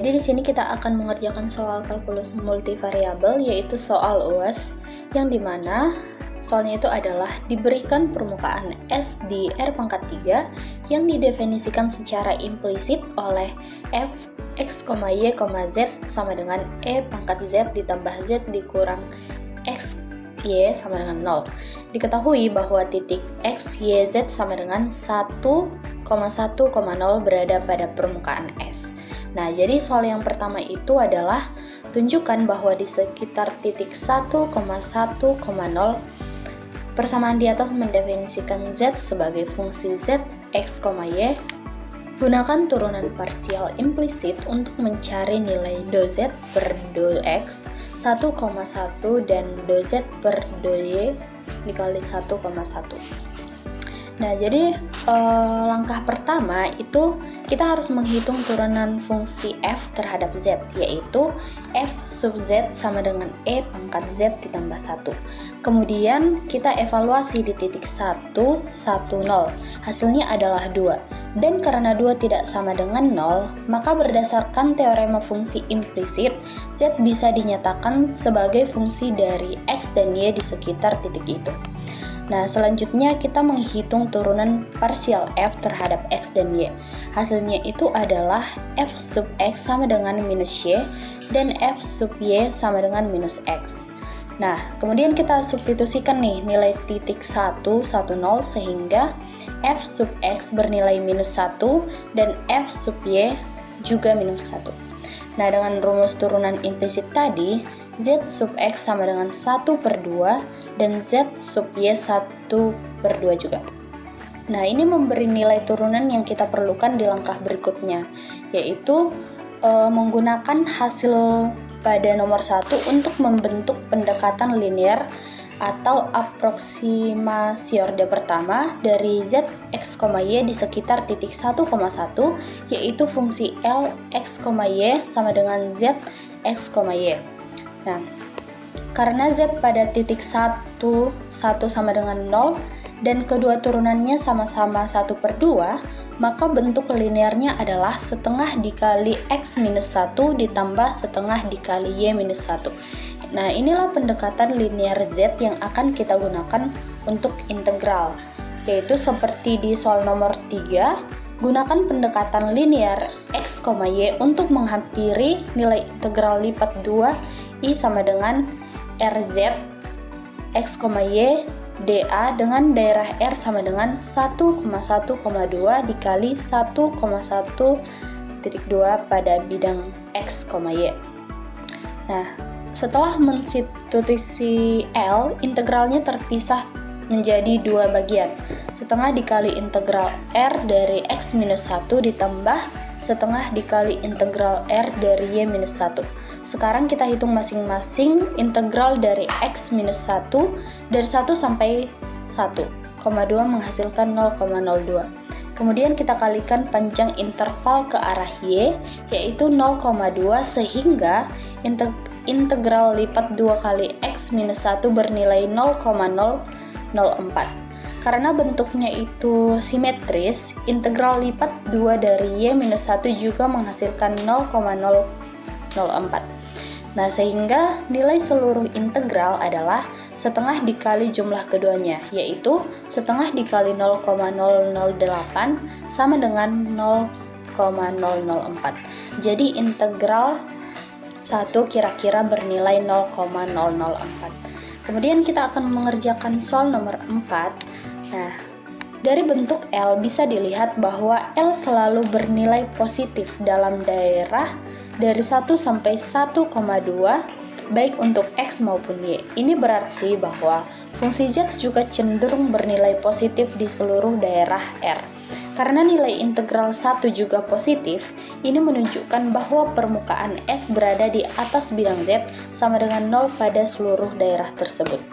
jadi di sini kita akan mengerjakan soal kalkulus multivariabel, yaitu soal UAS, yang dimana soalnya itu adalah diberikan permukaan S di R pangkat 3 yang didefinisikan secara implisit oleh f x, y, z sama dengan E pangkat z ditambah z dikurang x, y sama dengan 0. Diketahui bahwa titik x, y, z sama dengan 1,1,0 berada pada permukaan S. Nah, jadi soal yang pertama itu adalah tunjukkan bahwa di sekitar titik 1,1,0 persamaan di atas mendefinisikan z sebagai fungsi z, x, y. Gunakan turunan parsial implisit untuk mencari nilai do-z per do-x 1,1 dan do-z per do-y dikali 1,1. Nah, jadi langkah pertama itu kita harus menghitung turunan fungsi f terhadap z, yaitu f sub z sama dengan e pangkat z ditambah 1. Kemudian kita evaluasi di titik 1, 1, 0. Hasilnya adalah 2. Dan karena 2 tidak sama dengan 0, maka berdasarkan teorema fungsi implisit, z bisa dinyatakan sebagai fungsi dari x dan y di sekitar titik itu. Nah, selanjutnya kita menghitung turunan parsial f terhadap x dan y. Hasilnya itu adalah f sub x sama dengan minus y dan f sub y sama dengan minus x. Nah, kemudian kita substitusikan nih nilai titik 1, 1, 0 sehingga f sub x bernilai minus 1 dan f sub y juga minus 1. Nah, dengan rumus turunan implisit tadi, z sub x sama dengan 1/2 dan z sub y 1/2 juga. Nah, ini memberi nilai turunan yang kita perlukan di langkah berikutnya, yaitu menggunakan hasil pada nomor 1 untuk membentuk pendekatan linear atau aproksimasi orde pertama dari z, x, y di sekitar titik 1,1, yaitu fungsi L, x, y sama dengan z, x, y. Nah, karena z pada titik 1 sama dengan 0 dan kedua turunannya sama-sama 1/2, maka bentuk linearnya adalah setengah dikali x minus 1 ditambah setengah dikali y minus 1. Nah, inilah pendekatan linear z yang akan kita gunakan untuk integral, yaitu seperti di soal nomor 3, gunakan pendekatan linear x, y untuk menghampiri nilai integral lipat 2 i sama dengan rz x, y dA dengan daerah R sama dengan 1,1,2 dikali 1,1,2 pada bidang X, Y. Nah, setelah mensubstitusi L, integralnya terpisah menjadi dua bagian. Setengah dikali integral R dari X minus 1 ditambah setengah dikali integral R dari Y minus 1. Sekarang kita hitung masing-masing integral dari X minus 1 dari 1 sampai 1,2 menghasilkan 0,02. Kemudian kita kalikan panjang interval ke arah Y, yaitu 0,2 sehingga integral lipat 2 kali X minus 1 bernilai 0,004. Karena bentuknya itu simetris, integral lipat 2 dari Y minus 1 juga menghasilkan 0,004. Nah, sehingga nilai seluruh integral adalah setengah dikali jumlah keduanya, yaitu setengah dikali 0,008 sama dengan 0,004. Jadi integral 1 kira-kira bernilai 0,004. Kemudian kita akan mengerjakan soal nomor 4. Nah, dari bentuk L bisa dilihat bahwa L selalu bernilai positif dalam daerah dari 1 sampai 1,2 baik untuk X maupun Y. Ini berarti bahwa fungsi Z juga cenderung bernilai positif di seluruh daerah R. Karena nilai integral 1 juga positif, ini menunjukkan bahwa permukaan S berada di atas bidang Z sama dengan 0 pada seluruh daerah tersebut.